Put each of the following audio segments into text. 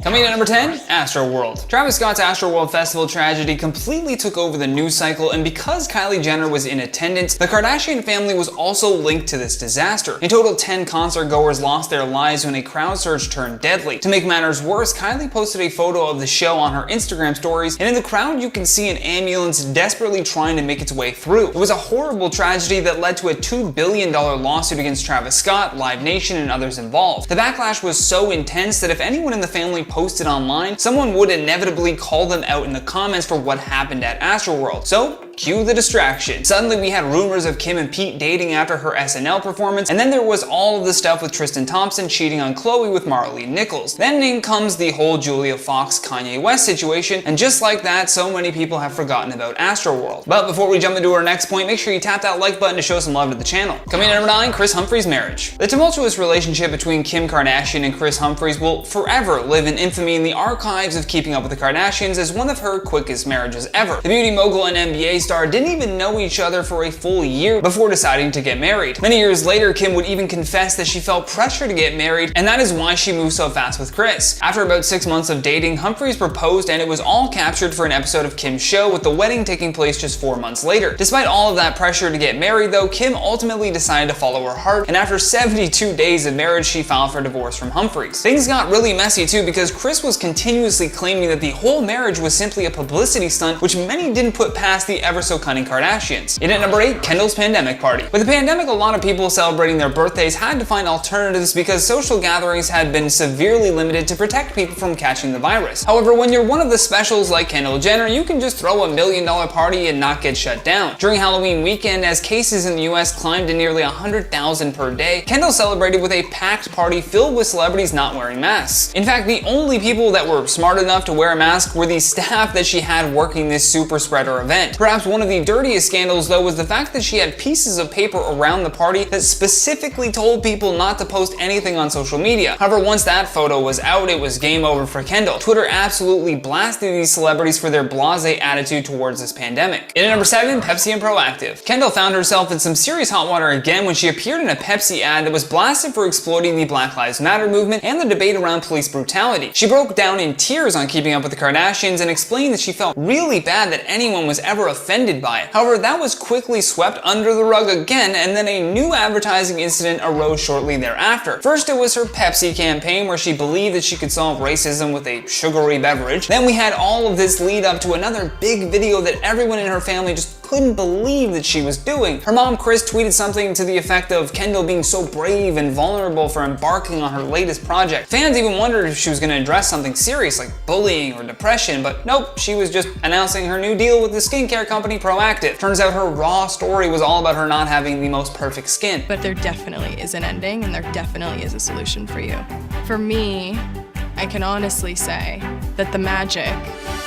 Coming in at number 10, AstroWorld. Travis Scott's AstroWorld Festival tragedy completely took over the news cycle, and because Kylie Jenner was in attendance, the Kardashian family was also linked to this disaster. In total, 10 concert goers lost their lives when a crowd surge turned deadly. To make matters worse, Kylie posted a photo of the show on her Instagram stories, and in the crowd you can see an ambulance desperately trying to make its way through. It was a horrible tragedy that led to a $2 billion lawsuit against Travis Scott, Live Nation, and others involved. The backlash was so intense that if anyone in the family posted online, someone would inevitably call them out in the comments for what happened at AstroWorld. So, cue the distraction. Suddenly we had rumors of Kim and Pete dating after her SNL performance, and then there was all of the stuff with Tristan Thompson cheating on Khloe with Marley Nichols. Then in comes the whole Julia Fox Kanye West situation, and just like that, so many people have forgotten about AstroWorld. But before we jump into our next point, make sure you tap that like button to show some love to the channel. Coming in at number 9, Kris Humphries' marriage. The tumultuous relationship between Kim Kardashian and Kris Humphries will forever live in infamy in the archives of Keeping Up with the Kardashians as one of her quickest marriages ever. The beauty mogul and NBA star didn't even know each other for a full year before deciding to get married. Many years later, Kim would even confess that she felt pressure to get married, and that is why she moved so fast with Kris. After about 6 months of dating, Humphries proposed, and it was all captured for an episode of Kim's show, with the wedding taking place just 4 months later. Despite all of that pressure to get married though, Kim ultimately decided to follow her heart, and after 72 days of marriage, she filed for divorce from Humphries. Things got really messy too, because Kris was continuously claiming that the whole marriage was simply a publicity stunt, which many didn't put past the ever so cunning Kardashians. In at number 8, Kendall's pandemic party. With the pandemic, a lot of people celebrating their birthdays had to find alternatives because social gatherings had been severely limited to protect people from catching the virus. However, when you're one of the specials like Kendall Jenner, you can just throw $1 million party and not get shut down. During Halloween weekend, as cases in the US climbed to nearly 100,000 per day, Kendall celebrated with a packed party filled with celebrities not wearing masks. In fact, the only people that were smart enough to wear a mask were the staff that she had working this super spreader event. Perhaps one of the dirtiest scandals though was the fact that she had pieces of paper around the party that specifically told people not to post anything on social media. However, once that photo was out, it was game over for Kendall. Twitter absolutely blasted these celebrities for their blasé attitude towards this pandemic. In at number 7, Pepsi and Proactive. Kendall found herself in some serious hot water again when she appeared in a Pepsi ad that was blasted for exploiting the Black Lives Matter movement and the debate around police brutality. She broke down in tears on Keeping Up with the Kardashians and explained that she felt really bad that anyone was ever offended by it. However, that was quickly swept under the rug again, and then a new advertising incident arose shortly thereafter. First, it was her Pepsi campaign where she believed that she could solve racism with a sugary beverage. Then we had all of this lead up to another big video that everyone in her family just couldn't believe that she was doing. Her mom, Kris, tweeted something to the effect of Kendall being so brave and vulnerable for embarking on her latest project. Fans even wondered if she was going to address something serious like bullying or depression, but nope, she was just announcing her new deal with the skincare company Proactive. Turns out her raw story was all about her not having the most perfect skin. But there definitely is an ending, and there definitely is a solution for you. For me, I can honestly say that the magic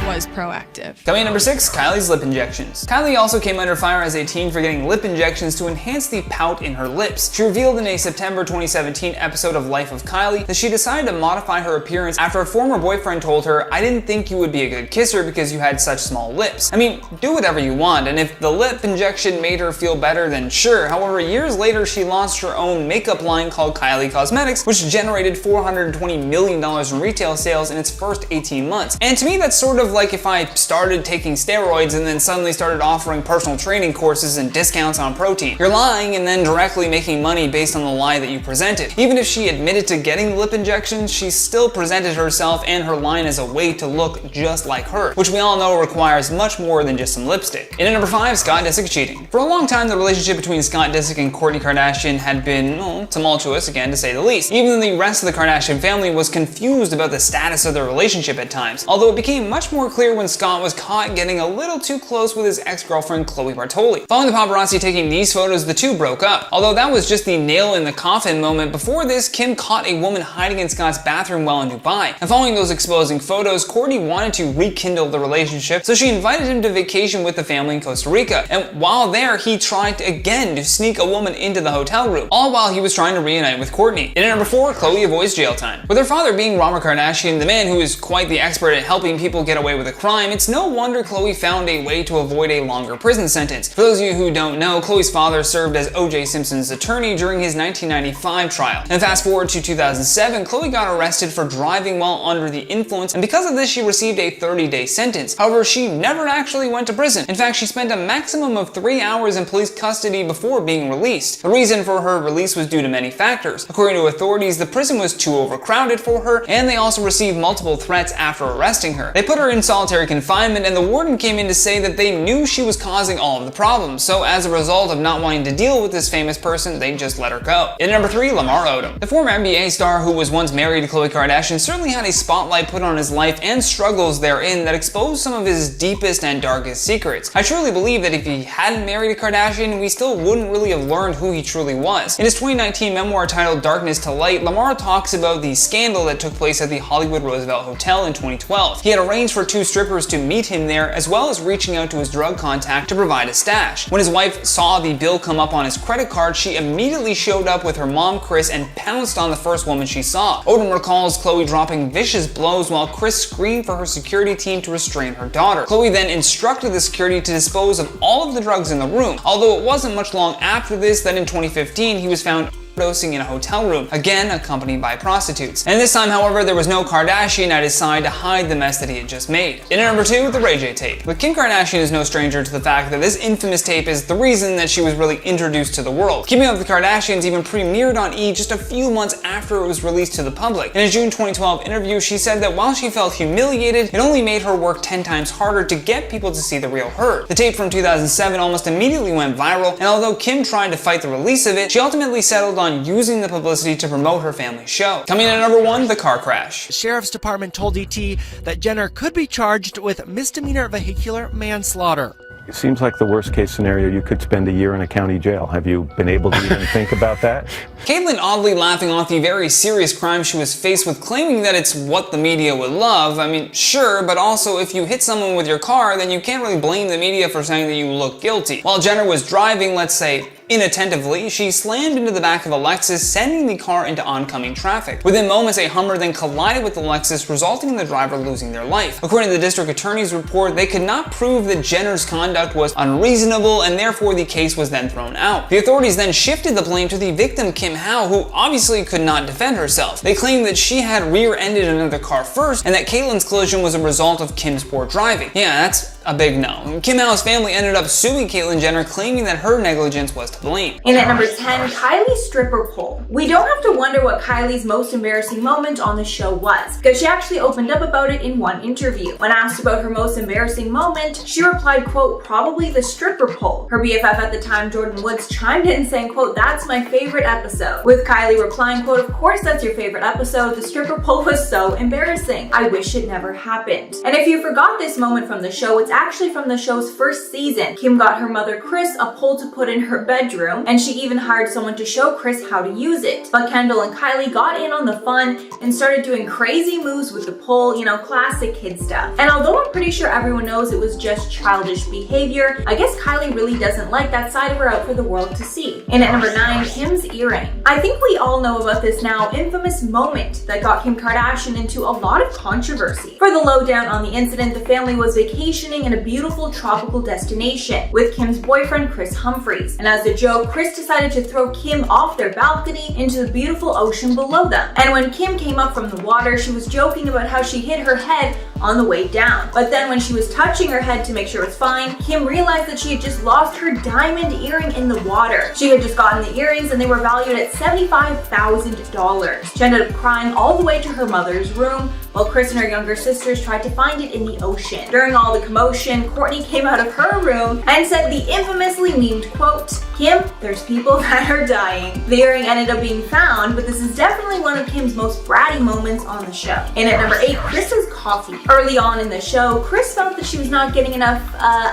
was Proactive. Coming in number 6, Kylie's lip injections. Kylie also came under fire as a teen for getting lip injections to enhance the pout in her lips. She revealed in a September 2017 episode of Life of Kylie that she decided to modify her appearance after a former boyfriend told her, "I didn't think you would be a good kisser because you had such small lips." I mean, do whatever you want, and if the lip injection made her feel better, then sure. However, years later, she launched her own makeup line called Kylie Cosmetics, which generated $420 million in retail sales in its first 18 months. And to me, that's sort of like if I started taking steroids and then suddenly started offering personal training courses and discounts on protein. You're lying and then directly making money based on the lie that you presented. Even if she admitted to getting lip injections, she still presented herself and her line as a way to look just like her, which we all know requires much more than just some lipstick. In at number 5, Scott Disick cheating. For a long time, the relationship between Scott Disick and Kourtney Kardashian had been, tumultuous again to say the least. Even the rest of the Kardashian family was confused about the status of their relationship at times, although it became much more clear when Scott was caught getting a little too close with his ex-girlfriend Khloe Bartoli. Following the paparazzi taking these photos, the two broke up. Although that was just the nail in the coffin moment, before this, Kim caught a woman hiding in Scott's bathroom while in Dubai. And following those exposing photos, Kourtney wanted to rekindle the relationship, so she invited him to vacation with the family in Costa Rica. And while there, he tried again to sneak a woman into the hotel room, all while he was trying to reunite with Kourtney. In at number 4, Khloe avoids jail time. With her father being Robert Kardashian, the man who is quite the expert at helping people get away away with a crime, it's no wonder Khloe found a way to avoid a longer prison sentence. For those of you who don't know, Khloe's father served as O.J. Simpson's attorney during his 1995 trial. And fast forward to 2007, Khloe got arrested for driving while under the influence, and because of this she received a 30-day sentence. However, she never actually went to prison. In fact, she spent a maximum of 3 hours in police custody before being released. The reason for her release was due to many factors. According to authorities, the prison was too overcrowded for her, and they also received multiple threats after arresting her. They put her in solitary confinement, and the warden came in to say that they knew she was causing all of the problems, so as a result of not wanting to deal with this famous person, they just let her go. In number 3, Lamar Odom. The former NBA star who was once married to Khloe Kardashian certainly had a spotlight put on his life and struggles therein that exposed some of his deepest and darkest secrets. I truly believe that if he hadn't married a Kardashian, we still wouldn't really have learned who he truly was. In his 2019 memoir titled Darkness to Light, Lamar talks about the scandal that took place at the Hollywood Roosevelt Hotel in 2012. He had arranged for 2 strippers to meet him there, as well as reaching out to his drug contact to provide a stash. When his wife saw the bill come up on his credit card, she immediately showed up with her mom, Kris, and pounced on the first woman she saw. Odom recalls Khloe dropping vicious blows while Kris screamed for her security team to restrain her daughter. Khloe then instructed the security to dispose of all of the drugs in the room, although it wasn't much long after this that in 2015 he was found dosing in a hotel room, again accompanied by prostitutes. And this time, however, there was no Kardashian at his side to hide the mess that he had just made. In at number 2, the Ray J tape. But Kim Kardashian is no stranger to the fact that this infamous tape is the reason that she was really introduced to the world. Keeping Up with the Kardashians even premiered on E! Just a few months after it was released to the public. In a June 2012 interview, she said that while she felt humiliated, it only made her work 10 times harder to get people to see the real her. The tape from 2007 almost immediately went viral, and although Kim tried to fight the release of it, she ultimately settled on using the publicity to promote her family's show. Coming in at number 1, the car crash. The Sheriff's Department told ET that Jenner could be charged with misdemeanor vehicular manslaughter. It seems like the worst case scenario, you could spend a year in a county jail. Have you been able to even think about that? Caitlyn oddly laughing off the very serious crime she was faced with, claiming that it's what the media would love. I mean, sure, but also if you hit someone with your car, then you can't really blame the media for saying that you look guilty. While Jenner was driving, let's say, inattentively, she slammed into the back of a Lexus, sending the car into oncoming traffic. Within moments, a Hummer then collided with the Lexus, resulting in the driver losing their life. According to the district attorney's report, they could not prove that Jenner's conduct was unreasonable, and therefore the case was then thrown out. The authorities then shifted the blame to the victim, Kim Howe, who obviously could not defend herself. They claimed that she had rear-ended another car first, and that Caitlyn's collision was a result of Kim's poor driving. Yeah, that's a big no. Kim Howe's family ended up suing Caitlyn Jenner, claiming that her negligence was to blame. And at number 10, Kylie's stripper pole. We don't have to wonder what Kylie's most embarrassing moment on the show was, because she actually opened up about it in one interview. When asked about her most embarrassing moment, she replied, quote, probably the stripper pole. Her BFF at the time, Jordan Woods, chimed in saying, quote, that's my favorite episode. With Kylie replying, quote, of course that's your favorite episode. The stripper pole was so embarrassing. I wish it never happened. And if you forgot this moment from the show, it's actually from the show's first season. Kim got her mother Kris a pole to put in her bedroom, and she even hired someone to show Kris how to use it. But Kendall and Kylie got in on the fun and started doing crazy moves with the pole, you know, classic kid stuff. And although I'm pretty sure everyone knows it was just childish behavior, I guess Kylie really doesn't like that side of her out for the world to see. And at number 9, Kim's earring. I think we all know about this now infamous moment that got Kim Kardashian into a lot of controversy. For the lowdown on the incident, the family was vacationing in a beautiful tropical destination with Kim's boyfriend Kris Humphries. And as a joke, Kris decided to throw Kim off their balcony into the beautiful ocean below them. And when Kim came up from the water, she was joking about how she hit her head on the way down. But then when she was touching her head to make sure it was fine, Kim realized that she had just lost her diamond earring in the water. She had just gotten the earrings and they were valued at $75,000. She ended up crying all the way to her mother's room, while Kris and her younger sisters tried to find it in the ocean. During all the commotion, Kourtney came out of her room and said the infamously memed quote, Kim, there's people that are dying. The earring ended up being found, but this is definitely one of Kim's most bratty moments on the show. And at number 8, Kris's coffee. Early on in the show, Kris felt that she was not getting enough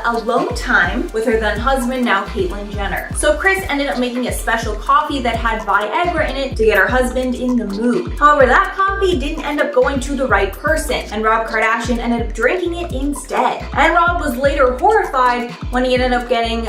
alone time with her then husband, now Caitlyn Jenner. So Kris ended up making a special coffee that had Viagra in it to get her husband in the mood. However, that coffee didn't end up going to the right person, and Rob Kardashian ended up drinking it instead. And Rob was later horrified when he ended up getting,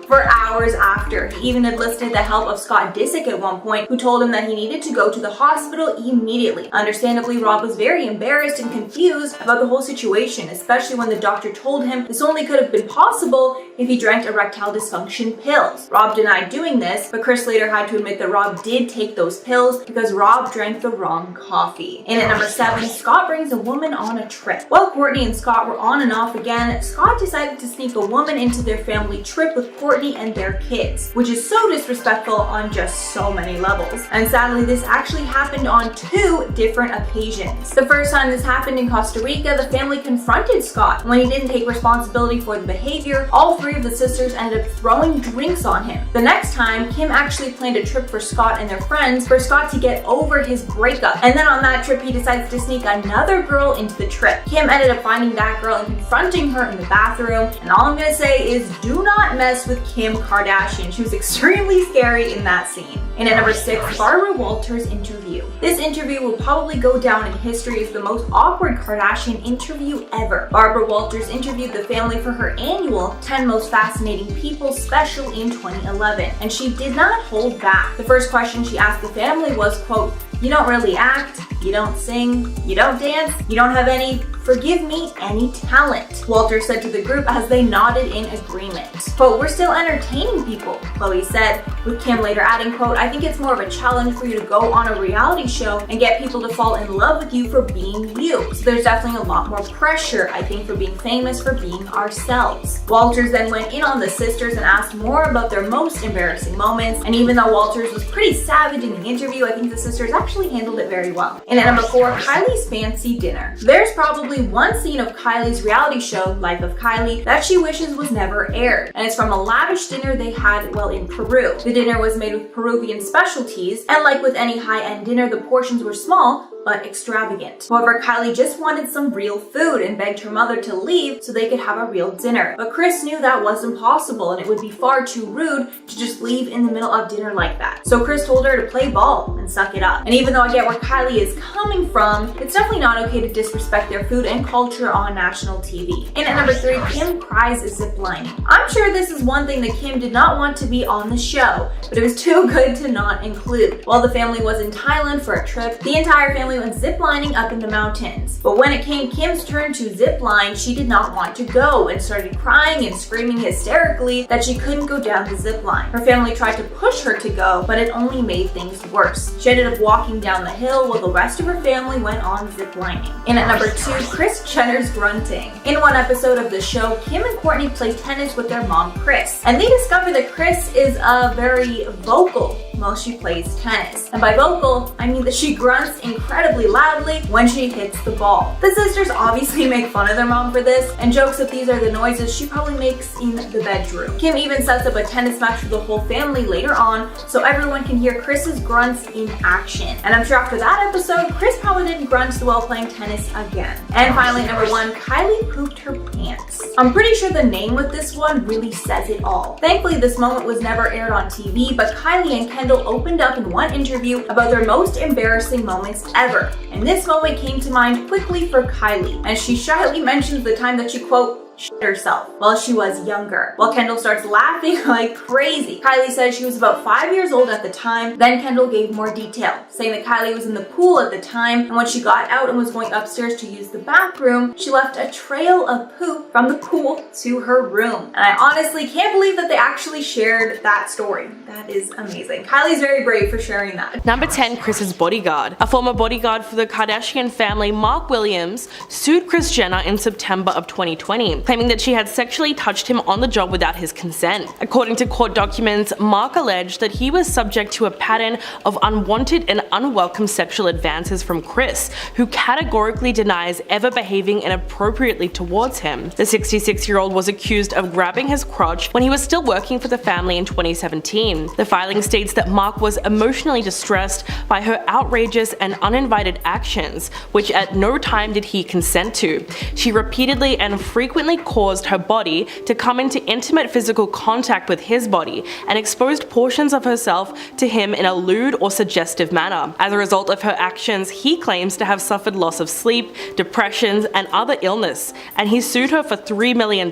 for hours after. He even enlisted the help of Scott Disick at one point, who told him that he needed to go to the hospital immediately. Understandably, Rob was very embarrassed and confused about the whole situation, especially when the doctor told him this only could have been possible if he drank erectile dysfunction pills. Rob denied doing this, but Kris later had to admit that Rob did take those pills because Rob drank the wrong coffee. In at number 7, Scott brings a woman on a trip. While Kourtney and Scott were on and off again, Scott decided to sneak a woman into their family trip with Kourtney and their kids, which is so disrespectful on just so many levels. And sadly, this actually happened on 2 different occasions. The first time this happened in Costa Rica, the family confronted Scott. When he didn't take responsibility for the behavior, all 3 of the sisters ended up throwing drinks on him. The next time, Kim actually planned a trip for Scott and their friends for Scott to get over his breakup. And then on that trip, he decides to sneak another girl into the trip. Kim ended up finding that girl and confronting her in the bathroom. And all I'm gonna say is do not mess with Kim Kardashian. She was extremely scary in that scene. And at number 6, Barbara Walters interview. This interview will probably go down in history as the most awkward Kardashian interview ever. Barbara Walters interviewed the family for her annual 10 Most Fascinating People special in 2011, and she did not hold back. The first question she asked the family was, quote, "You don't really act, you don't sing, you don't dance, you don't have any, forgive me, any talent," Walters said to the group as they nodded in agreement. Quote, "We're still entertaining people," Khloe said, with Kim later adding, quote, "I think it's more of a challenge for you to go on a reality show and get people to fall in love with you for being you. So there's definitely a lot more pressure, I think, for being famous, for being ourselves." Walters then went in on the sisters and asked more about their most embarrassing moments, and even though Walters was pretty savage in the interview, I think the sisters actually handled it very well. And at number 4, Kylie's fancy dinner. There's probably one scene of Kylie's reality show, Life of Kylie, that she wishes was never aired, and it's from a lavish dinner they had while in Peru. The dinner was made with Peruvian specialties, and like with any high-end dinner, the portions were small, but extravagant. However, Kylie just wanted some real food and begged her mother to leave so they could have a real dinner. But Kris knew that wasn't possible and it would be far too rude to just leave in the middle of dinner like that. So Kris told her to play ball and suck it up. And even though I get where Kylie is coming from, it's definitely not okay to disrespect their food and culture on national TV. And at number 3, Kim cries ziplining. I'm sure this is one thing that Kim did not want to be on the show, but it was too good to not include. While the family was in Thailand for a trip, the entire family went ziplining up in the mountains. But when it came Kim's turn to zipline, she did not want to go and started crying and screaming hysterically that she couldn't go down the zipline. Her family tried to push her to go, but it only made things worse. She ended up walking down the hill while the rest of her family went on ziplining. And at number 2, Kris Jenner's grunting. In one episode of the show, Kim and Kourtney play tennis with their mom, Kris. And they discover that Kris is very vocal while she plays tennis. And by vocal, I mean that she grunts incredibly loudly when she hits the ball. The sisters obviously make fun of their mom for this and jokes that these are the noises she probably makes in the bedroom. Kim even sets up a tennis match for the whole family later on so everyone can hear Kris's grunts in action. And I'm sure after that episode, Kris probably didn't grunt while playing tennis again. And finally, number 1, Kylie pooped her pants. I'm pretty sure the name with this one really says it all. Thankfully, this moment was never aired on TV, but Kylie and Kendall opened up in one interview about their most embarrassing moments ever. And this moment came to mind quickly for Kylie, and she shyly mentions the time that she, quote, shit herself while she was younger, while Kendall starts laughing like crazy. Kylie says she was about 5 years old at the time. Then Kendall gave more detail, saying that Kylie was in the pool at the time, and when she got out and was going upstairs to use the bathroom, she left a trail of poop from the pool to her room. And I honestly can't believe that they actually shared that story. That is amazing. Kylie's very brave for sharing that. Number 10, Kris's bodyguard. A former bodyguard for the Kardashian family, Mark Williams, sued Kris Jenner in September of 2020, claiming that she had sexually touched him on the job without his consent. According to court documents, Mark alleged that he was subject to a pattern of unwanted and unwelcome sexual advances from Kris, who categorically denies ever behaving inappropriately towards him. The 66-year-old was accused of grabbing his crotch when he was still working for the family in 2017. The filing states that Mark was emotionally distressed by her outrageous and uninvited actions, which at no time did he consent to. She repeatedly and frequently intentionally caused her body to come into intimate physical contact with his body and exposed portions of herself to him in a lewd or suggestive manner. As a result of her actions, he claims to have suffered loss of sleep, depressions, and other illness, and he sued her for $3 million.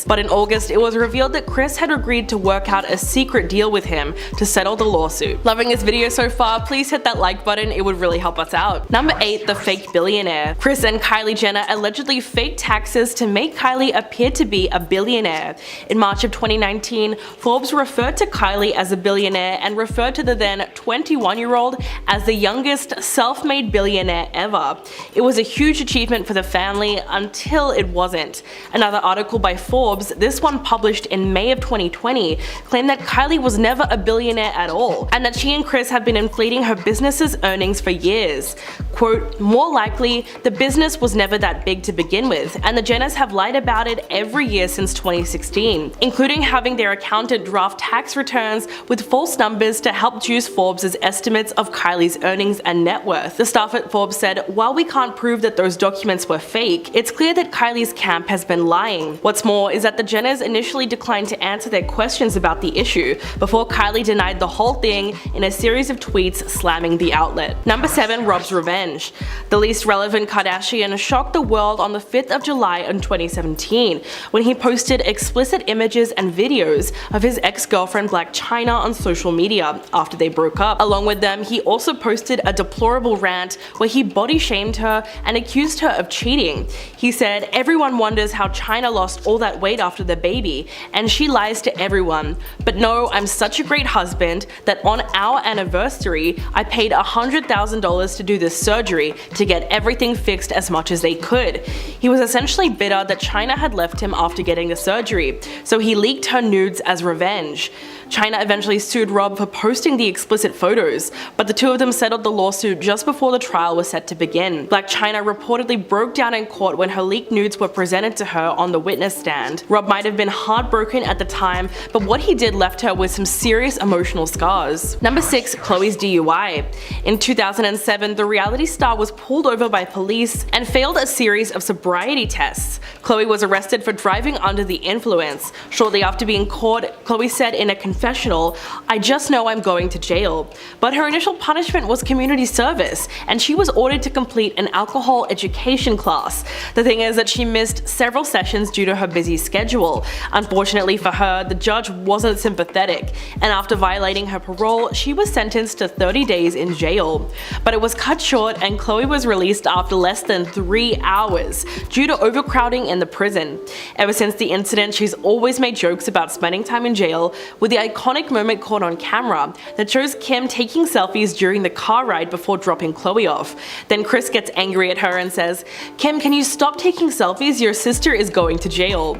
But in August, it was revealed that Kris had agreed to work out a secret deal with him to settle the lawsuit. Loving this video so far? Please hit that like button, it would really help us out. Number 8. The fake billionaire. Kris and Kylie Jenner allegedly faked taxes to make Kylie appear to be a billionaire. In March of 2019, Forbes referred to Kylie as a billionaire and referred to the then 21-year-old as the youngest self-made billionaire ever. It was a huge achievement for the family until it wasn't. Another article by Forbes, this one published in May of 2020, claimed that Kylie was never a billionaire at all, and that she and Kris have been inflating her business's earnings for years. Quote, more likely, the business was never that big to begin with, and the Jenners have lied about it every year since 2016, including having their accountant draft tax returns with false numbers to help juice Forbes' estimates of Kylie's earnings and net worth. The staff at Forbes said, while we can't prove that those documents were fake, it's clear that Kylie's camp has been lying. What's more is that the Jenners initially declined to answer their questions about the issue before Kylie denied the whole thing in a series of tweets slamming the outlet. Number 7. Rob's revenge. The least relevant Kardashian shocked the world on the 5th of July in 2017 when he posted explicit images and videos of his ex-girlfriend Blac Chyna on social media after they broke up. Along with them, he also posted a deplorable rant where he body shamed her and accused her of cheating. He said, everyone wonders how Chyna lost all that weight after the baby, and she lies to everyone. But no, I'm such a great husband that on our anniversary, I paid $100,000 to do this surgery to get everything fixed as much as they could. He was essentially bitter that Chyna had left him after getting the surgery, so he leaked her nudes as revenge. Chyna eventually sued Rob for posting the explicit photos, but the two of them settled the lawsuit just before the trial was set to begin. Blac Chyna reportedly broke down in court when her leaked nudes were presented to her on the witness stand. Rob might have been heartbroken at the time, but what he did left her with some serious emotional scars. Number 6. Khloe's DUI. In 2007, the reality star was pulled over by police and failed a series of sobriety tests. Khloe was arrested for driving under the influence. Shortly after being caught, Khloe said in a confessional, "I just know I'm going to jail." But her initial punishment was community service, and she was ordered to complete an alcohol education class. The thing is that she missed several sessions due to her busy schedule. Unfortunately for her, the judge wasn't sympathetic, and after violating her parole, she was sentenced to 30 days in jail. But it was cut short, and Khloe was released after less than 3 hours due to overcrowding in the prison. Ever since the incident, she's always made jokes about spending time in jail, with the iconic moment caught on camera that shows Kim taking selfies during the car ride before dropping Khloe off. Then Kris gets angry at her and says, "Kim, can you stop taking selfies? Your sister is going to jail."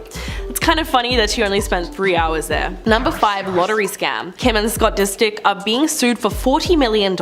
It's kind of funny that she only spent 3 hours there. Number 5. Lottery scam. Kim and Scott Disick are being sued for $40 million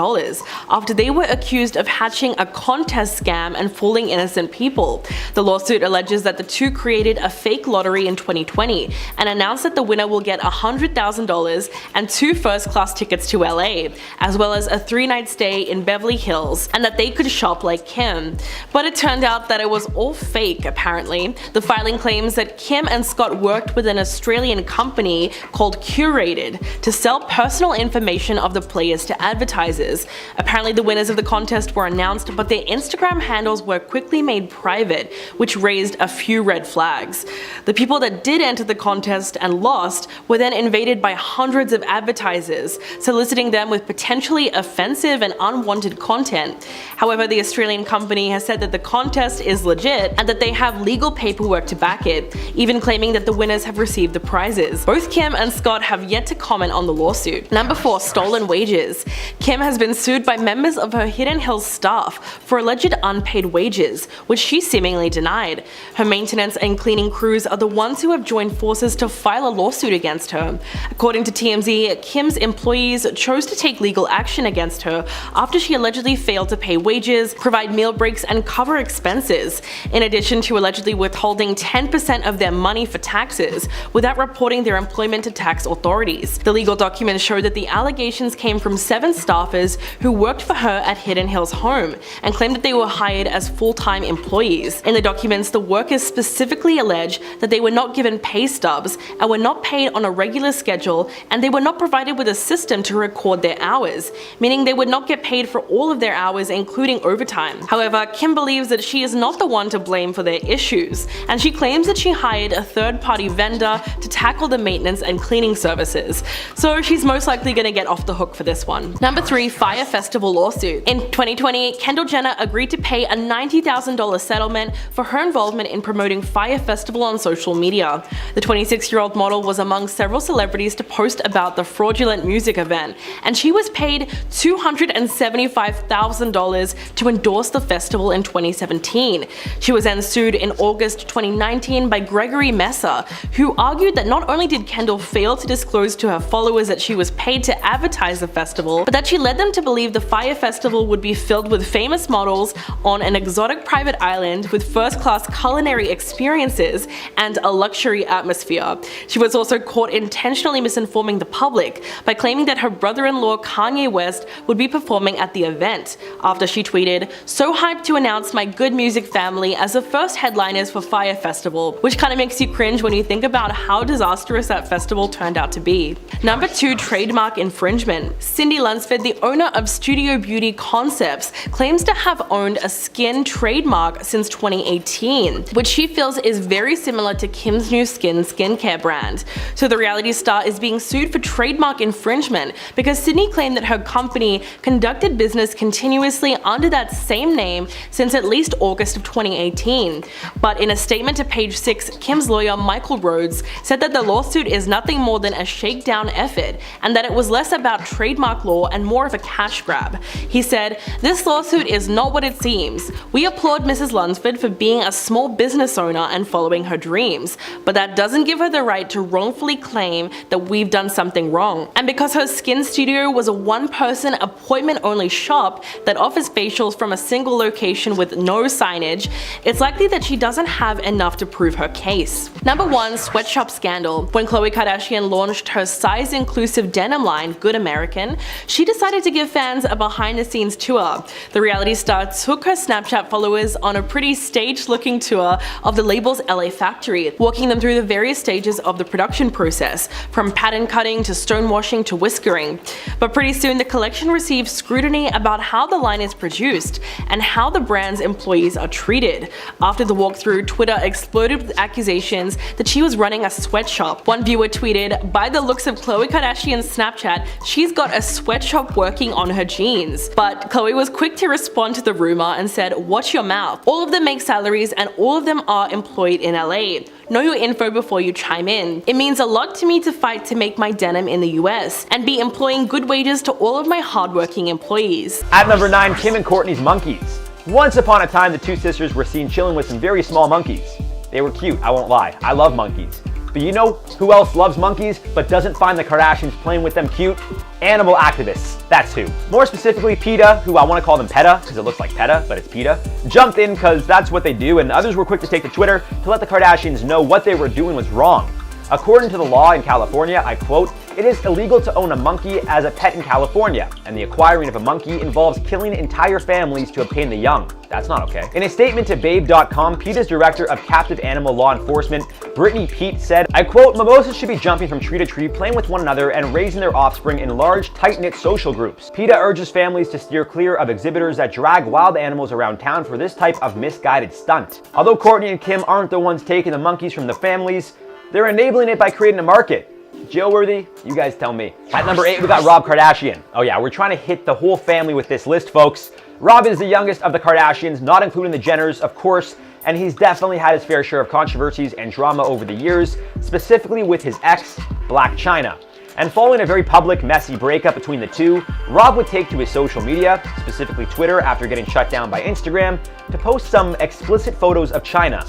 after they were accused of hatching a contest scam and fooling innocent people. The lawsuit alleges that the two created a fake lottery in 2020 and announced that the winner will get $100,000 and 2 first-class tickets to LA, as well as a 3-night stay in Beverly Hills, and that they could shop like Kim. But it turned out that it was all fake, apparently. The filing claims that Kim and Scott worked with an Australian company called Curated to sell personal information of the players to advertisers. Apparently the winners of the contest were announced, but their Instagram handles were quickly made private, which raised a few red flags. The people that did enter the contest and lost were then invaded by hundreds of advertisers, soliciting them with potentially offensive and unwanted content. However, the Australian company has said that the contest is legit and that they have legal paperwork to back it, even claiming that the winners have received the prizes. Both Kim and Scott have yet to comment on the lawsuit. Number 4. Stolen wages. Kim has been sued by members of her Hidden Hills staff for alleged unpaid wages, which she seemingly denied. Her maintenance and cleaning crews are the ones who have joined forces to file a lawsuit against her. According to TMZ, Kim's employees chose to take legal action against her after she allegedly failed to pay wages, provide meal breaks, and cover expenses, in addition to allegedly withholding 10% of their money for taxes without reporting their employment to tax authorities. The legal documents show that the allegations came from 7 staffers who worked for her at Hidden Hills home and claimed that they were hired as full-time employees. In the documents, the workers specifically allege that they were not given pay stubs and were not paid on a regular schedule, and they were not provided with a system to record their hours, meaning they would not get paid for all of their hours, including overtime. However, Kim believes that she is not the one to blame for their issues, and she claims that she hired a third-party vendor to tackle the maintenance and cleaning services, so she's most likely gonna get off the hook for this one. Number 3, Fyre Festival lawsuit. In 2020, Kendall Jenner agreed to pay a $90,000 settlement for her involvement in promoting Fyre Festival on social media. The 26-year-old model was among several celebrities to post about the fraudulent music event, and she was paid $275,000 to endorse the festival in 2017. She was then sued in August 2019 by Gregory Messer, who argued that not only did Kendall fail to disclose to her followers that she was paid to advertise the festival, but that she led them to believe the Fyre Festival would be filled with famous models on an exotic private island with first-class culinary experiences and a luxury atmosphere. She was also caught intentionally misinforming the public by claiming that her brother-in-law Kanye West would be performing at the event, after she tweeted, "So hyped to announce my Good Music family as the first headliners for Fyre Festival," which kind of makes you cringe when you think about how disastrous that festival turned out to be. Number 2, trademark infringement. Cindy Lunsford, the owner of Studio Beauty Concepts, claims to have owned a skin trademark since 2018, which she feels is very similar to Kim's new skincare brand. So the reality star is being sued for trademark infringement because Sydney claimed that her company conducted business continuously under that same name since at least August of 2018. But in a statement to Page 6, Kim's lawyer Michael Rhodes said that the lawsuit is nothing more than a shakedown effort and that it was less about trademark law and more of a cash grab. He said, "This lawsuit is not what it seems. We applaud Mrs. Lunsford for being a small business owner and following her dreams, but that doesn't give her the right to wrongfully claim that we've done something wrong. And because her skin studio was a one-person appointment-only shop that offers facials from a single location with no signage, it's likely that she doesn't have enough to prove her case." Number 1, sweatshop scandal. When Khloe Kardashian launched her size-inclusive denim line, Good American, she decided to give fans a behind-the-scenes tour. The reality star took her Snapchat followers on a pretty staged-looking tour of the label's LA factory, walking them through the various stages of the production process, from pattern cutting to stonewashing to whiskering. But pretty soon the collection received scrutiny about how the line is produced and how the brand's employees are treated. After the walkthrough, Twitter exploded with accusations that she was running a sweatshop. One viewer tweeted, "By the looks of Khloe Kardashian's Snapchat, she's got a sweatshop working on her jeans." But Khloe was quick to respond to the rumor and said, "Watch your mouth. All of them make salaries and all of them are employed in LA. Know your info before you chime in. It means a lot to me to fight to make my denim in the US and be employing good wages to all of my hardworking employees." At number 9, Kim and Kourtney's monkeys. Once upon a time, the two sisters were seen chilling with some very small monkeys. They were cute, I won't lie. I love monkeys. But you know who else loves monkeys but doesn't find the Kardashians playing with them cute? Animal activists, that's who. More specifically, PETA, who I want to call them PETA because it looks like PETA, but it's PETA, jumped in because that's what they do, and others were quick to take to Twitter to let the Kardashians know what they were doing was wrong. According to the law in California, I quote, "It is illegal to own a monkey as a pet in California, and the acquiring of a monkey involves killing entire families to obtain the young. That's not okay." In a statement to Babe.com, PETA's director of captive animal law enforcement, Brittany Peete, said, I quote, "Mimosas should be jumping from tree to tree, playing with one another, and raising their offspring in large, tight-knit social groups. PETA urges families to steer clear of exhibitors that drag wild animals around town for this type of misguided stunt." Although Kourtney and Kim aren't the ones taking the monkeys from the families, they're enabling it by creating a market. Jail-worthy? You guys tell me. At number 8, we got Rob Kardashian. Oh yeah, we're trying to hit the whole family with this list, folks. Rob is the youngest of the Kardashians, not including the Jenners, of course, and he's definitely had his fair share of controversies and drama over the years, specifically with his ex, Blac Chyna. And following a very public, messy breakup between the two, Rob would take to his social media, specifically Twitter after getting shut down by Instagram, to post some explicit photos of Chyna.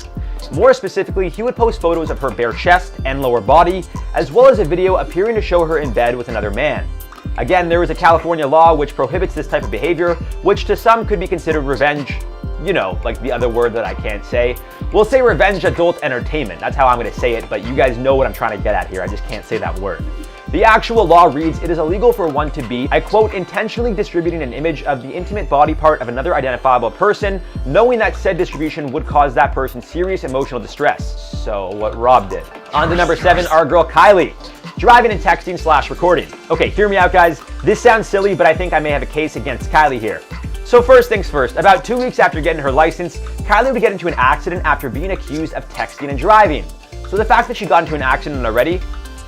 More specifically, he would post photos of her bare chest and lower body, as well as a video appearing to show her in bed with another man. Again, there is a California law which prohibits this type of behavior, which to some could be considered revenge you know, like the other word that I can't say. We'll say revenge adult entertainment. That's how I'm going to say it, but you guys know what I'm trying to get at here. I just can't say that word. The actual law reads, it is illegal for one to be, I quote, intentionally distributing an image of the intimate body part of another identifiable person, knowing that said distribution would cause that person serious emotional distress. So what Rob did. On to number 7, our girl Kylie. Driving and texting / recording. Okay, hear me out, guys. This sounds silly, but I think I may have a case against Kylie here. So first things first, about 2 weeks after getting her license, Kylie would get into an accident after being accused of texting and driving. So the fact that she got into an accident already,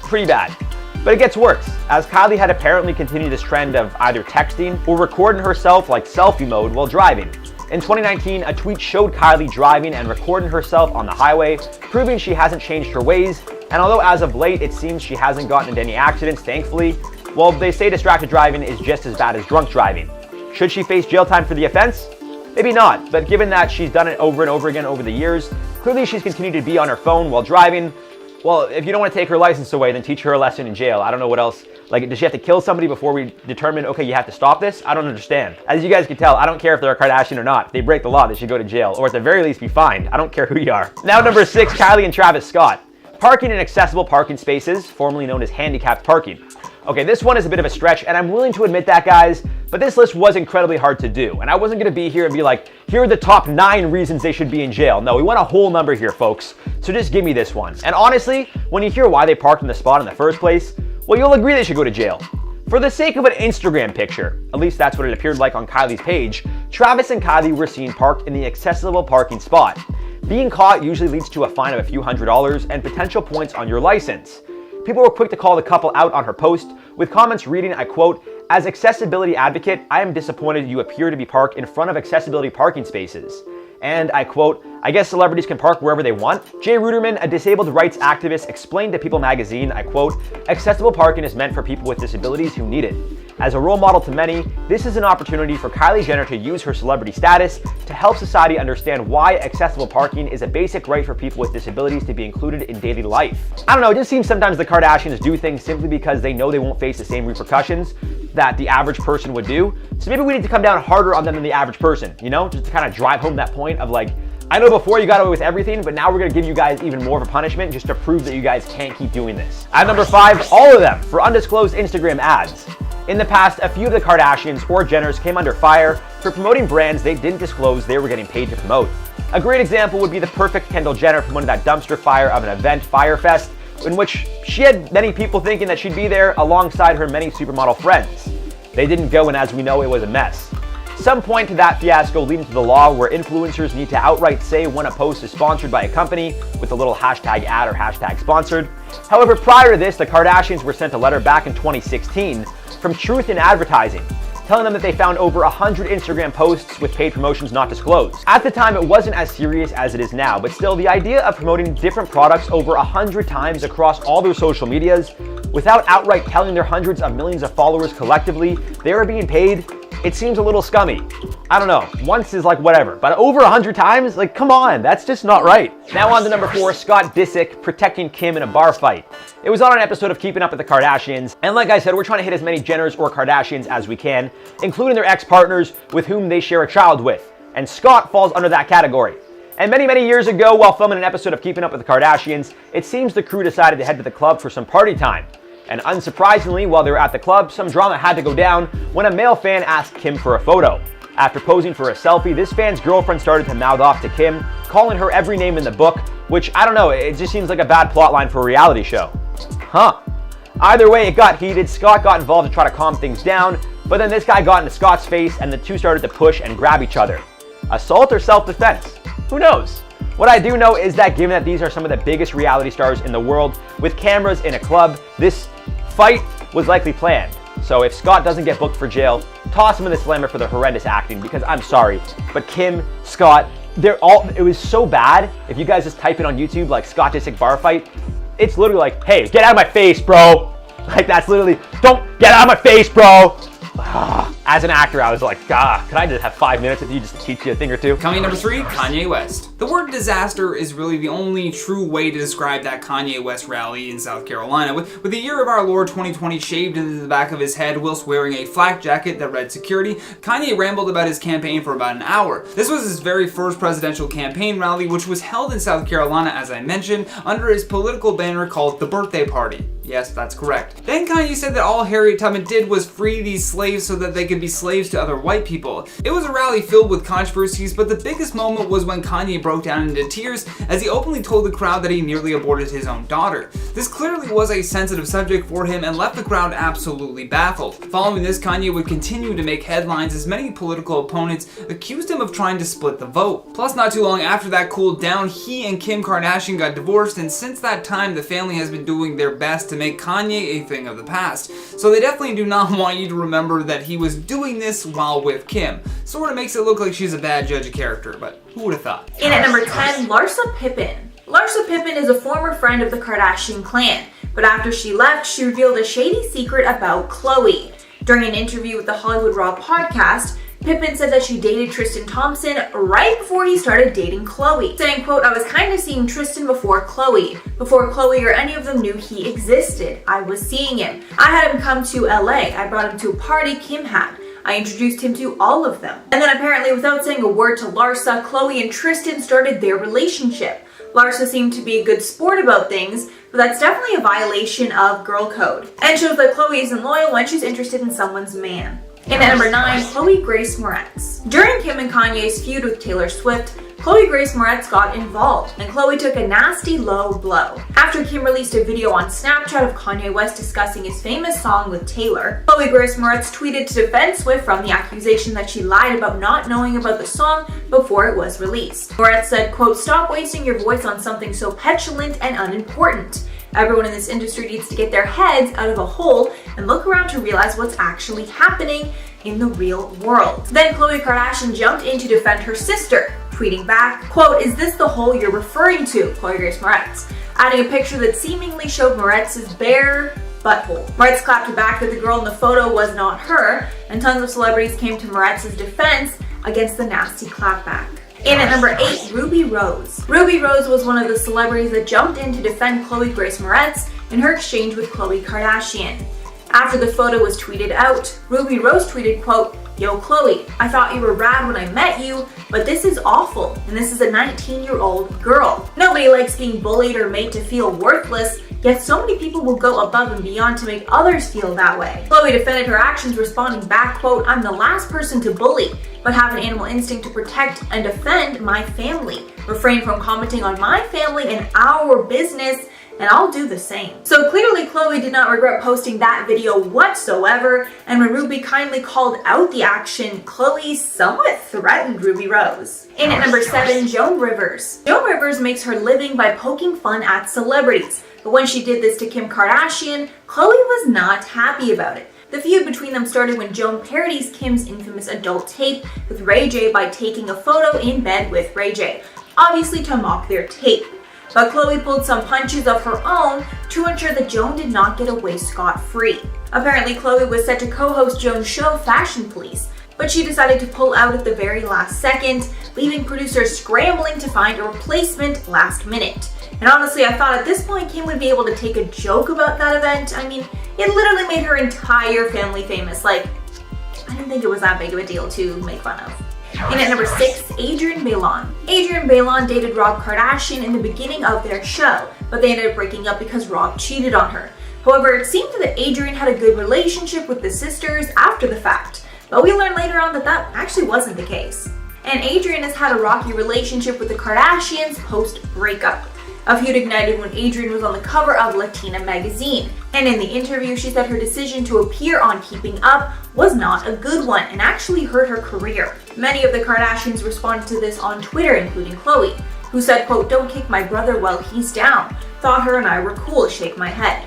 pretty bad. But it gets worse, as Kylie had apparently continued this trend of either texting or recording herself like selfie mode while driving. In 2019, a tweet showed Kylie driving and recording herself on the highway, proving she hasn't changed her ways, and although as of late it seems she hasn't gotten into any accidents, thankfully, well, they say distracted driving is just as bad as drunk driving. Should she face jail time for the offense? Maybe not, but given that she's done it over and over again over the years, clearly she's continued to be on her phone while driving. Well, if you don't want to take her license away, then teach her a lesson in jail. I don't know what else. Like, does she have to kill somebody before we determine, okay, you have to stop this? I don't understand. As you guys can tell, I don't care if they're a Kardashian or not. If they break the law, they should go to jail, or at the very least be fined. I don't care who you are. Now, number 6, Kylie and Travis Scott. Parking in accessible parking spaces, formerly known as handicapped parking. Okay, this one is a bit of a stretch, and I'm willing to admit that, guys, but this list was incredibly hard to do, and I wasn't going to be here and be like, here are the top 9 reasons they should be in jail. No, we want a whole number here, folks, so just give me this one. And honestly, when you hear why they parked in the spot in the first place, well, you'll agree they should go to jail. For the sake of an Instagram picture, at least that's what it appeared like on Kylie's page, Travis and Kylie were seen parked in the accessible parking spot. Being caught usually leads to a fine of a few $100s and potential points on your license. People were quick to call the couple out on her post, with comments reading, I quote, "As accessibility advocate, I am disappointed you appear to be parked in front of accessibility parking spaces." And I quote, "I guess celebrities can park wherever they want." Jay Ruderman, a disabled rights activist, explained to People magazine, I quote, "Accessible parking is meant for people with disabilities who need it. As a role model to many, this is an opportunity for Kylie Jenner to use her celebrity status to help society understand why accessible parking is a basic right for people with disabilities to be included in daily life." I don't know, it just seems sometimes the Kardashians do things simply because they know they won't face the same repercussions that the average person would do. So maybe we need to come down harder on them than the average person, you know, just to kind of drive home that point of like, I know before you got away with everything, but now we're gonna give you guys even more of a punishment just to prove that you guys can't keep doing this. At number 5, all of them for undisclosed Instagram ads. In the past, a few of the Kardashians or Jenners came under fire for promoting brands they didn't disclose they were getting paid to promote. A great example would be the perfect Kendall Jenner promoting that dumpster fire of an event, Fyre Fest, in which she had many people thinking that she'd be there alongside her many supermodel friends. They didn't go, and as we know, it was a mess. Some point to that fiasco leading to the law where influencers need to outright say when a post is sponsored by a company with a little hashtag ad or hashtag sponsored. However, prior to this, the Kardashians were sent a letter back in 2016 from Truth in Advertising, telling them that they found over 100 Instagram posts with paid promotions not disclosed. At the time, it wasn't as serious as it is now, but still, the idea of promoting different products over 100 times across all their social medias without outright telling their hundreds of millions of followers collectively they are being paid, it seems a little scummy. I don't know, once is like whatever, but over 100 times? Like, come on, that's just not right. Now on to number 4, Scott Disick protecting Kim in a bar fight. It was on an episode of Keeping Up with the Kardashians, and like I said, we're trying to hit as many Jenners or Kardashians as we can, including their ex-partners with whom they share a child with, and Scott falls under that category. And many, many years ago, while filming an episode of Keeping Up with the Kardashians, it seems the crew decided to head to the club for some party time. And unsurprisingly, while they were at the club, some drama had to go down when a male fan asked Kim for a photo. After posing for a selfie, this fan's girlfriend started to mouth off to Kim, calling her every name in the book, which, I don't know, it just seems like a bad plotline for a reality show. Huh. Either way, it got heated. Scott got involved to try to calm things down, but then this guy got into Scott's face and the two started to push and grab each other. Assault or self-defense? Who knows? What I do know is that given that these are some of the biggest reality stars in the world with cameras in a club, this fight was likely planned. So if Scott doesn't get booked for jail, toss him in the slammer for the horrendous acting, because I'm sorry, but Kim, Scott, it was so bad. If you guys just type it on YouTube, like Scott Disick bar fight, it's literally like, hey, get out of my face, bro. Like, that's literally, don't get out of my face, bro. As an actor, I was like, God, could I just have 5 minutes with you just to teach you a thing or two? Coming number 3, Kanye West. The word disaster is really the only true way to describe that Kanye West rally in South Carolina. With the year of our Lord 2020 shaved into the back of his head whilst wearing a flak jacket that read security, Kanye rambled about his campaign for about an hour. This was his very first presidential campaign rally, which was held in South Carolina, as I mentioned, under his political banner called the Birthday Party. Yes, that's correct. Then Kanye said that all Harriet Tubman did was free these slaves so that they could be slaves to other white people. It was a rally filled with controversies, but the biggest moment was when Kanye broke down into tears as he openly told the crowd that he nearly aborted his own daughter. This clearly was a sensitive subject for him and left the crowd absolutely baffled. Following this, Kanye would continue to make headlines as many political opponents accused him of trying to split the vote. Plus, not too long after that cooled down, he and Kim Kardashian got divorced, and since that time, the family has been doing their best to make Kanye a thing of the past. So they definitely do not want you to remember that he was doing this while with Kim. Sort of makes it look like she's a bad judge of character, but who would have thought? In at number 10, Larsa Pippin. Larsa Pippin is a former friend of the Kardashian clan, but after she left, she revealed a shady secret about Khloe. During an interview with the Hollywood Raw podcast, Pippin said that she dated Tristan Thompson right before he started dating Khloe, saying, quote, "I was kind of seeing Tristan before Khloe or any of them knew he existed. I was seeing him. I had him come to LA. I brought him to a party Kim had. I introduced him to all of them." And then apparently without saying a word to Larsa, Khloe and Tristan started their relationship. Larsa seemed to be a good sport about things, but that's definitely a violation of girl code. And shows that Khloe isn't loyal when she's interested in someone's man. In at number 9, Khloe Grace Moretz. During Kim and Kanye's feud with Taylor Swift, Khloe Grace Moretz got involved, and Khloe took a nasty low blow. After Kim released a video on Snapchat of Kanye West discussing his famous song with Taylor, Khloe Grace Moretz tweeted to defend Swift from the accusation that she lied about not knowing about the song before it was released. Moretz said, quote, "Stop wasting your voice on something so petulant and unimportant. Everyone in this industry needs to get their heads out of a hole and look around to realize what's actually happening in the real world." Then Khloe Kardashian jumped in to defend her sister, tweeting back, quote, "Is this the hole you're referring to, Khloe Grace Moretz?" adding a picture that seemingly showed Moretz's bare butthole. Moretz clapped back that the girl in the photo was not her, and tons of celebrities came to Moretz's defense against the nasty clapback. In at number 8, Ruby Rose. Ruby Rose was one of the celebrities that jumped in to defend Khloe Grace Moretz in her exchange with Khloe Kardashian. After the photo was tweeted out, Ruby Rose tweeted, quote, "Yo Khloe, I thought you were rad when I met you, but this is awful, and this is a 19-year-old girl. Nobody likes being bullied or made to feel worthless, yet so many people will go above and beyond to make others feel that way." Khloe defended her actions, responding back, quote, "I'm the last person to bully, but have an animal instinct to protect and defend my family. Refrain from commenting on my family and our business, and I'll do the same." So clearly Khloe did not regret posting that video whatsoever, and when Ruby kindly called out the action, Khloe somewhat threatened Ruby Rose. In at number 7, Joan Rivers. Joan Rivers makes her living by poking fun at celebrities, but when she did this to Kim Kardashian, Khloe was not happy about it. The feud between them started when Joan parodies Kim's infamous adult tape with Ray J by taking a photo in bed with Ray J, obviously to mock their tape. But Khloe pulled some punches of her own to ensure that Joan did not get away scot-free. Apparently, Khloe was set to co-host Joan's show Fashion Police, but she decided to pull out at the very last second, leaving producers scrambling to find a replacement last minute. And honestly, I thought at this point Kim would be able to take a joke about that event. I mean, it literally made her entire family famous. Like, I didn't think it was that big of a deal to make fun of. In at number 6, Adrian Balon. Adrian Balon dated Rob Kardashian in the beginning of their show, but they ended up breaking up because Rob cheated on her. However, it seemed that Adrian had a good relationship with the sisters after the fact, but we learned later on that that actually wasn't the case. And Adrian has had a rocky relationship with the Kardashians post-breakup. A feud ignited when Adrian was on the cover of Latina magazine, and in the interview she said her decision to appear on Keeping Up was not a good one and actually hurt her career. Many of the Kardashians responded to this on Twitter, including Khloe, who said, quote, "Don't kick my brother while he's down. Thought her and I were cool, shake my head."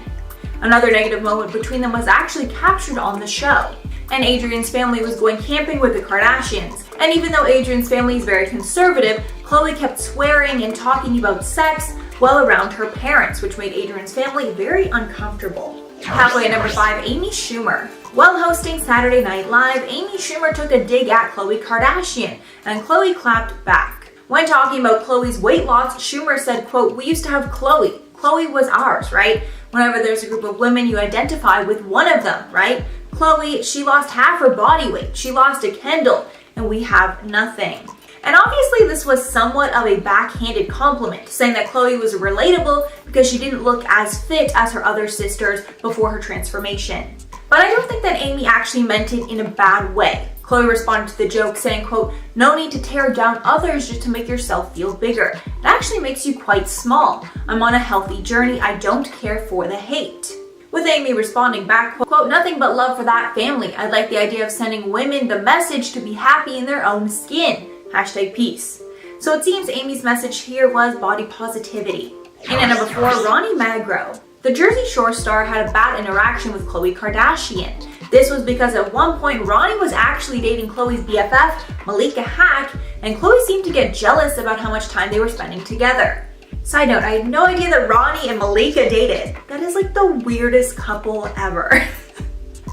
Another negative moment between them was actually captured on the show, and Adrian's family was going camping with the Kardashians. And even though Adrian's family is very conservative, Khloe kept swearing and talking about sex while around her parents, which made Adrian's family very uncomfortable. Halfway at number 5, Amy Schumer. While hosting Saturday Night Live, Amy Schumer took a dig at Khloe Kardashian, and Khloe clapped back. When talking about Khloe's weight loss, Schumer said, quote, "We used to have Khloe. Khloe was ours, right? Whenever there's a group of women, you identify with one of them, right? Khloe, she lost half her body weight. She lost to Kendall, and we have nothing." And obviously this was somewhat of a backhanded compliment, saying that Khloe was relatable because she didn't look as fit as her other sisters before her transformation. But I don't think that Amy actually meant it in a bad way. Khloe responded to the joke saying, quote, "No need to tear down others just to make yourself feel bigger. It actually makes you quite small. I'm on a healthy journey. I don't care for the hate." With Amy responding back, quote, "Nothing but love for that family. I like the idea of sending women the message to be happy in their own skin. Hashtag peace." So it seems Amy's message here was body positivity. In at number 4, Ronnie Magro. The Jersey Shore star had a bad interaction with Khloe Kardashian. This was because at one point Ronnie was actually dating Khloe's BFF, Malika Hack, and Khloe seemed to get jealous about how much time they were spending together. Side note, I had no idea that Ronnie and Malika dated. That is like the weirdest couple ever.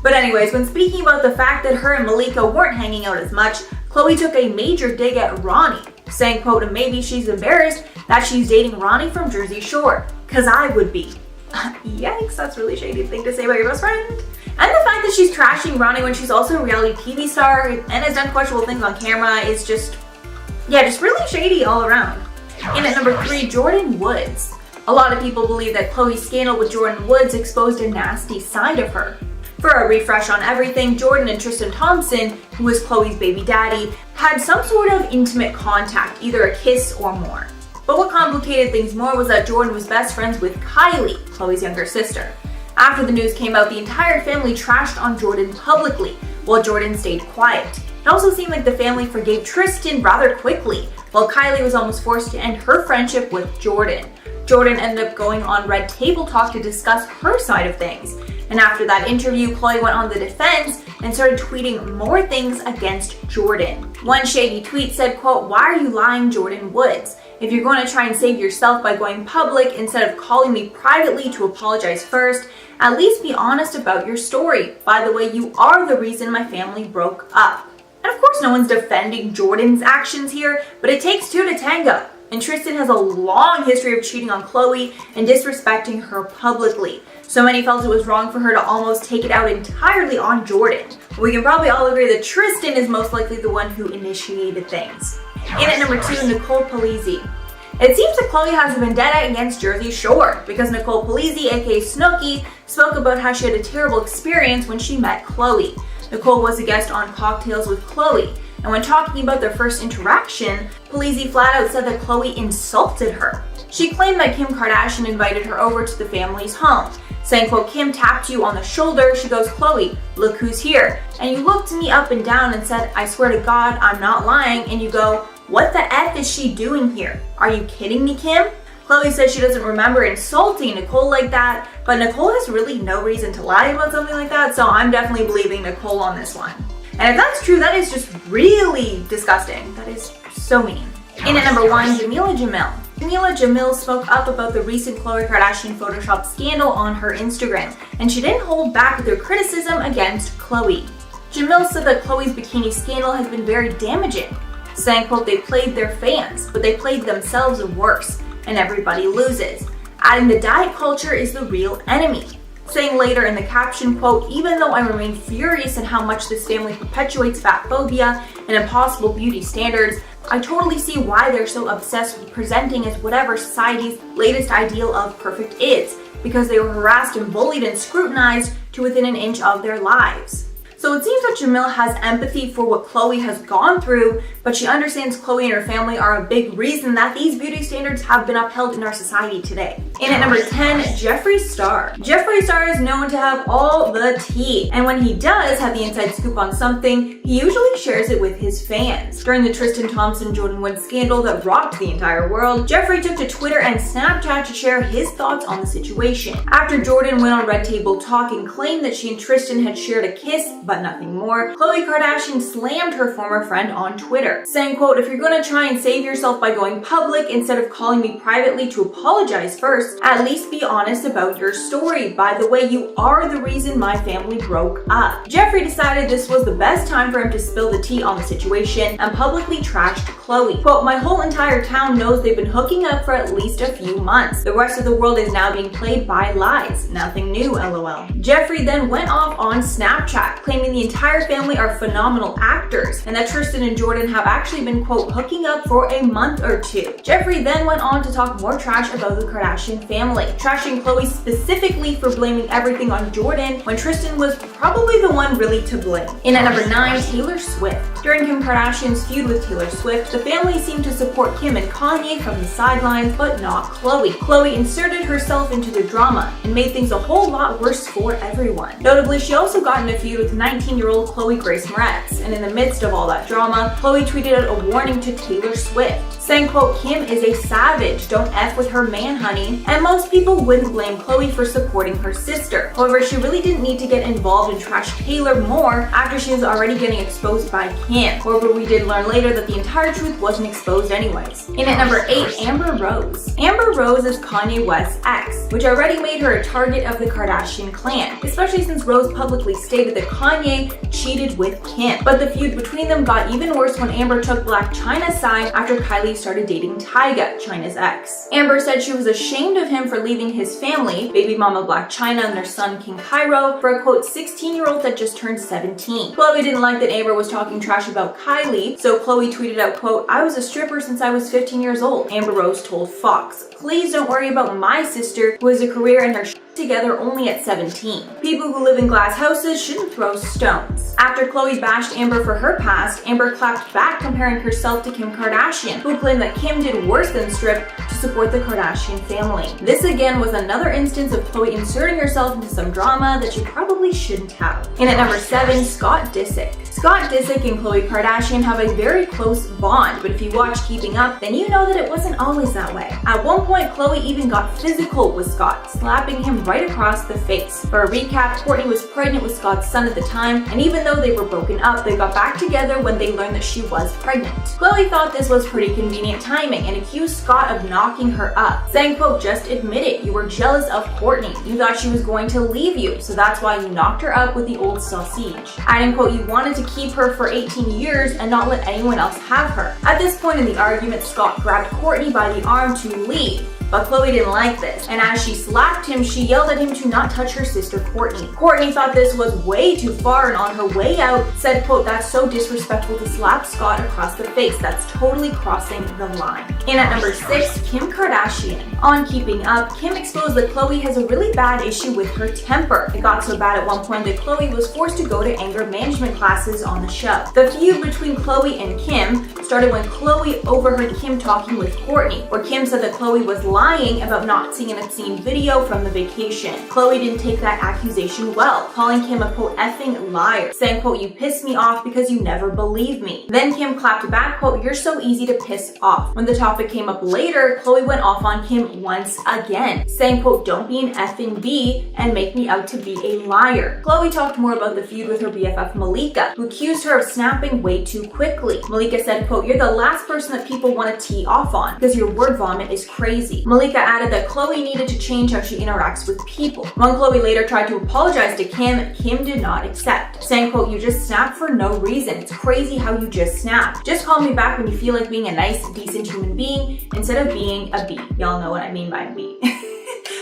But anyways, when speaking about the fact that her and Malika weren't hanging out as much, Khloe took a major dig at Ronnie, saying, quote, "And maybe she's embarrassed that she's dating Ronnie from Jersey Shore, 'cause I would be." Yikes, that's a really shady thing to say about your best friend. And the fact that she's trashing Ronnie when she's also a reality TV star and has done questionable things on camera is just really shady all around. In at number 3, Jordyn Woods. A lot of people believe that Khloe's scandal with Jordyn Woods exposed a nasty side of her. For a refresh on everything, Jordyn and Tristan Thompson, who was Khloe's baby daddy, had some sort of intimate contact, either a kiss or more. But what complicated things more was that Jordyn was best friends with Kylie, Khloe's younger sister. After the news came out, the entire family trashed on Jordyn publicly, while Jordyn stayed quiet. It also seemed like the family forgave Tristan rather quickly, while Kylie was almost forced to end her friendship with Jordyn. Jordyn ended up going on Red Table Talk to discuss her side of things. And after that interview, Khloe went on the defense and started tweeting more things against Jordyn. One shady tweet said, quote, "Why are you lying, Jordyn Woods? If you're going to try and save yourself by going public instead of calling me privately to apologize first, at least be honest about your story. By the way, you are the reason my family broke up." And of course, no one's defending Jordyn's actions here, but it takes two to tango. And Tristan has a long history of cheating on Khloe and disrespecting her publicly. So many felt it was wrong for her to almost take it out entirely on Jordyn. We can probably all agree that Tristan is most likely the one who initiated things. In at number 2, Nicole Polizzi. It seems that Khloe has a vendetta against Jersey Shore because Nicole Polizzi, aka Snooki, spoke about how she had a terrible experience when she met Khloe. Nicole was a guest on Cocktails with Khloe, and when talking about their first interaction, Polizzi flat out said that Khloe insulted her. She claimed that Kim Kardashian invited her over to the family's home, saying, quote, "Kim tapped you on the shoulder." She goes, "Khloe, look who's here. And you looked me up and down and said, 'I swear to God, I'm not lying.' And you go, 'What the F is she doing here? Are you kidding me, Kim?'" Khloe says she doesn't remember insulting Nicole like that, but Nicole has really no reason to lie about something like that, so I'm definitely believing Nicole on this one. And if that's true, that is just really disgusting. That is so mean. In at number 1, Jameela Jamil. Jameela Jamil spoke up about the recent Khloe Kardashian Photoshop scandal on her Instagram, and she didn't hold back with her criticism against Khloe. Jamil said that Khloe's bikini scandal has been very damaging, saying, quote, "They played their fans, but they played themselves worse, and everybody loses. Adding the diet culture is the real enemy." Saying later in the caption, quote, "Even though I remain furious at how much this family perpetuates fat phobia and impossible beauty standards, I totally see why they're so obsessed with presenting as whatever society's latest ideal of perfect is, because they were harassed and bullied and scrutinized to within an inch of their lives." So it seems that Jamil has empathy for what Khloe has gone through, but she understands Khloe and her family are a big reason that these beauty standards have been upheld in our society today. In at number 10, Jeffree Star. Jeffree Star is known to have all the tea, and when he does have the inside scoop on something, he usually shares it with his fans. During the Tristan Thompson Jordyn Woods scandal that rocked the entire world, Jeffree took to Twitter and Snapchat to share his thoughts on the situation. After Jordyn went on Red Table Talk and claimed that she and Tristan had shared a kiss, but nothing more, Khloe Kardashian slammed her former friend on Twitter, saying, quote, "If you're gonna try and save yourself by going public instead of calling me privately to apologize first, divorce, at least be honest about your story. By the way, you are the reason my family broke up. Jeffree decided this was the best time for him to spill the tea on the situation and publicly trashed Khloe. Quote, my whole entire town knows they've been hooking up for at least a few months. The rest of the world is now being played by lies. Nothing new, lol. Jeffree then went off on Snapchat, claiming the entire family are phenomenal actors and that Tristan and Jordan have actually been, quote, hooking up for a month or two. Jeffree then went on to talk more trash about the Kardashian family, trashing Khloe specifically for blaming everything on Jordan when Tristan was probably the one really to blame. In at number 9, Taylor Swift. During Kim Kardashian's feud with Taylor Swift, the family seemed to support Kim and Kanye from the sidelines, but not Khloe. Khloe inserted herself into the drama and made things a whole lot worse for everyone. Notably, she also got in a feud with 19-year-old Khloe Grace Moretz, and in the midst of all that drama, Khloe tweeted out a warning to Taylor Swift, saying, quote, Kim is a savage, don't F with her man, honey. And most people wouldn't blame Khloe for supporting her sister. However, she really didn't need to get involved and trash Taylor more after she was already getting exposed by Kim. However, we did learn later that the entire truth wasn't exposed anyways. In at number 8, Amber Rose. Amber Rose is Kanye West's ex, which already made her a target of the Kardashian clan, especially since Rose publicly stated that Kanye cheated with Kim. But the feud between them got even worse when Amber took Blac Chyna's side after Kylie started dating Tyga, Chyna's ex. Amber said she was ashamed of him for leaving his family, baby mama Blac Chyna and their son King Cairo, for a, quote, 16-year-old that just turned 17. Khloe didn't like that Amber was talking trash about Kylie, so Khloe tweeted out, quote, I was a stripper since I was 15 years old. Amber Rose told Fox, please don't worry about my sister who has a career and her together only at 17. People who live in glass houses shouldn't throw stones. After Khloe bashed Amber for her past, Amber clapped back comparing herself to Kim Kardashian, who claimed that Kim did worse than strip to support the Kardashian family. This again was another instance of Khloe inserting herself into some drama that she probably shouldn't have. And at number 7, Scott Disick. Scott Disick and Khloe Kardashian have a very close bond, but if you watch Keeping Up, then you know that it wasn't always that way. At one point, Khloe even got physical with Scott, slapping him right across the face. For a recap, Kourtney was pregnant with Scott's son at the time, and even though they were broken up, they got back together when they learned that she was pregnant. Khloe thought this was pretty convenient timing and accused Scott of knocking her up, saying, quote, just admit it, you were jealous of Kourtney. You thought she was going to leave you, so that's why you knocked her up with the old sausage. Adding, quote, you wanted to keep her for 18 years and not let anyone else have her. At this point in the argument, Scott grabbed Kourtney by the arm to leave, but Khloe didn't like this, and as she slapped him, she yelled at him to not touch her sister Kourtney. Kourtney thought this was way too far and on her way out said, quote, that's so disrespectful to slap Scott across the face. That's totally crossing the line. And at number 6, Kim Kardashian. On Keeping Up, Kim exposed that Khloe has a really bad issue with her temper. It got so bad at one point that Khloe was forced to go to anger management classes on the show. The feud between Khloe and Kim started when Khloe overheard Kim talking with Kourtney, where Kim said that Khloe was lying about not seeing an obscene video from the vacation. Khloe didn't take that accusation well, calling Kim a, quote, effing liar, saying, quote, you pissed me off because you never believed me. Then Kim clapped back, quote, you're so easy to piss off. When the topic came up later, Khloe went off on Kim once again, saying, quote, don't be an effing B and make me out to be a liar. Khloe talked more about the feud with her BFF Malika, who accused her of snapping way too quickly. Malika said, quote, you're the last person that people want to tee off on because your word vomit is crazy. Malika added that Khloe needed to change how she interacts with people. When Khloe later tried to apologize to Kim, Kim did not accept, saying, quote, you just snap for no reason. It's crazy how you just snap. Just call me back when you feel like being a nice, decent human being instead of being a B. Y'all know what I mean by a B.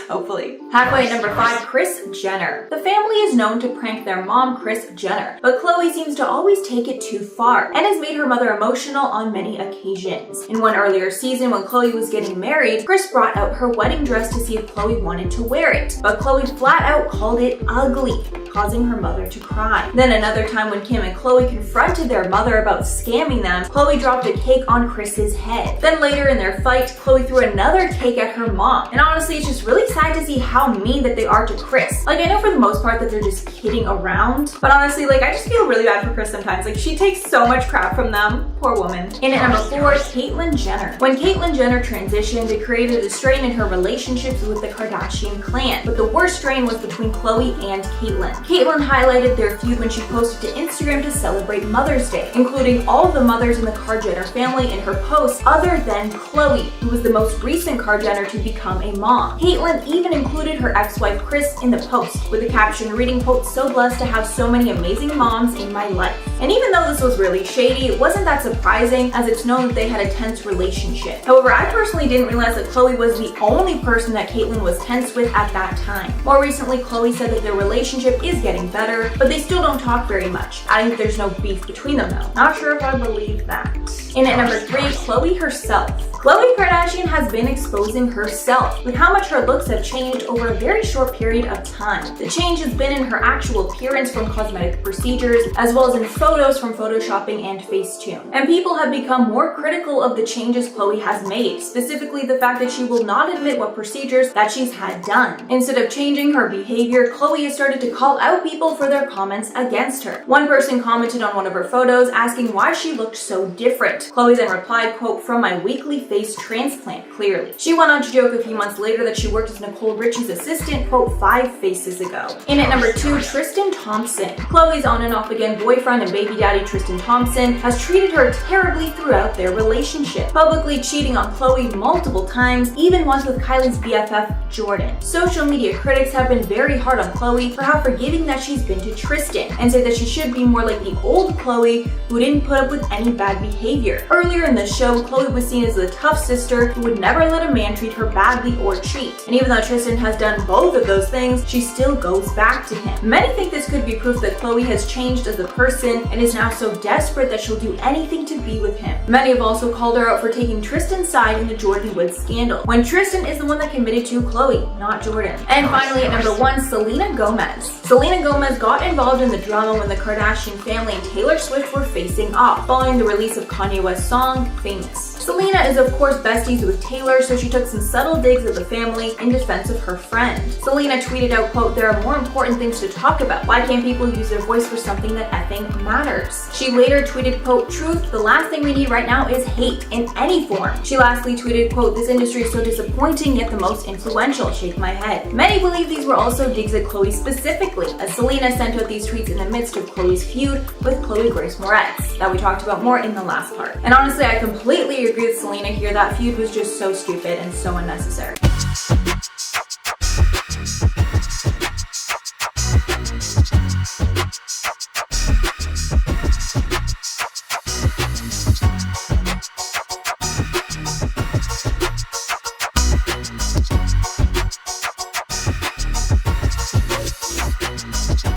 Hopefully. Halfway at number 5, Kris Jenner. The family is known to prank their mom, Kris Jenner, but Khloe seems to always take it too far and has made her mother emotional on many occasions. In one earlier season when Khloe was getting married, Kris brought out her wedding dress to see if Khloe wanted to wear it, but Khloe flat out called it ugly, causing her mother to cry. Then another time when Kim and Khloe confronted their mother about scamming them, Khloe dropped a cake on Kris's head. Then later in their fight, Khloe threw another cake at her mom. And honestly, it's just really sad sad to see how mean that they are to Kris. Like, I know for the most part that they're just kidding around, but honestly, like, I just feel really bad for Kris sometimes. Like, she takes so much crap from them. Poor woman. In at number 4, Caitlyn Jenner. When Caitlyn Jenner transitioned, it created a strain in her relationships with the Kardashian clan, but the worst strain was between Khloe and Caitlyn. Caitlyn highlighted their feud when she posted to Instagram to celebrate Mother's Day, including all of the mothers in the Kard Jenner family in her posts other than Khloe, who was the most recent Kard Jenner to become a mom. Caitlyn even included her ex-wife Kris in the post, with the caption reading, quote, "So blessed to have so many amazing moms in my life." And even though this was really shady, it wasn't that surprising, as it's known that they had a tense relationship. However, I personally didn't realize that Khloe was the only person that Caitlyn was tense with at that time. More recently, Khloe said that their relationship is getting better, but they still don't talk very much, adding that there's no beef between them though. Not sure if I believe that. In at number 3, Khloe herself. Khloe Kardashian has been exposing herself with how much her looks have changed over a very short period of time. The change has been in her actual appearance from cosmetic procedures, as well as in photos from photoshopping and Facetune. And people have become more critical of the changes Khloe has made, specifically the fact that she will not admit what procedures that she's had done. Instead of changing her behavior, Khloe has started to call out people for their comments against her. One person commented on one of her photos asking why she looked so different. Khloe then replied, quote, "From my weekly face transplant, clearly." She went on to joke a few months later that she worked as Nicole Richie's assistant, quote, 5 faces ago. In at number 2, Tristan Thompson. Khloe's on and off again boyfriend and baby daddy Tristan Thompson has treated her terribly throughout their relationship, publicly cheating on Khloe multiple times, even once with Kylie's BFF Jordan. Social media critics have been very hard on Khloe for how forgiving that she's been to Tristan, and say that she should be more like the old Khloe who didn't put up with any bad behavior. Earlier in the show, Khloe was seen as the tough sister who would never let a man treat her badly or cheat. And even though Tristan has done both of those things, she still goes back to him. Many think this could be proof that Khloe has changed as a person and is now so desperate that she'll do anything to be with him. Many have also called her out for taking Tristan's side in the Jordan Woods scandal, when Tristan is the one that committed to Khloe, not Jordan. And finally, at number 1, Selena Gomez. Selena Gomez got involved in the drama when the Kardashian family and Taylor Swift were facing off, following the release of Kanye West's song, Famous. Selena is of course besties with Taylor, so she took some subtle digs at the family in defense of her friend. Selena tweeted out, quote, "There are more important things to talk about. Why can't people use their voice for something that effing matters?" She later tweeted, quote, "Truth, the last thing we need right now is hate in any form." She lastly tweeted, quote, "This industry is so disappointing yet the most influential. Shake my head." Many believe these were also digs at Khloe specifically, as Selena sent out these tweets in the midst of Khloe's feud with Khloe Grace Moretz, that we talked about more in the last part. And honestly, I completely agree with Selena here. That feud was just so stupid and so unnecessary.